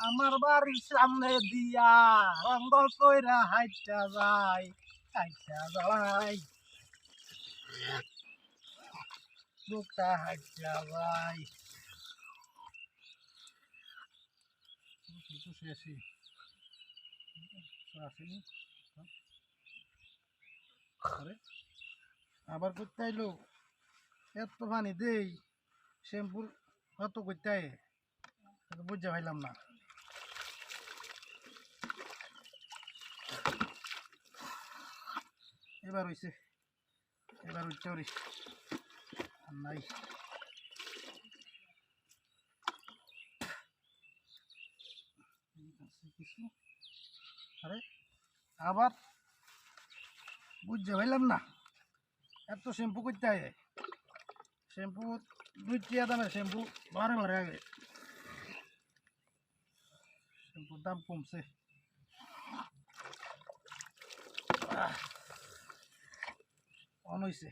আমার বাড়ির সামনে দিয়া রঙ্গ কইরা হাইটা যায় বুকটা হাইটা যায় আবার করতে আইলো এত পানি দেই শ্যাম্পুর কত করতে বুঝতে পাইলাম না। এবার হইছে এবার উঠতে পারি নাই কিছু আরে আবার বুঝতে পাইলাম না এত শ্যাম্পু করতে হয় শ্যাম্পু 2 টাকা দামের শ্যাম্পু বারে বারে আগে শ্যাম্পুর দাম কমছে অন হইছে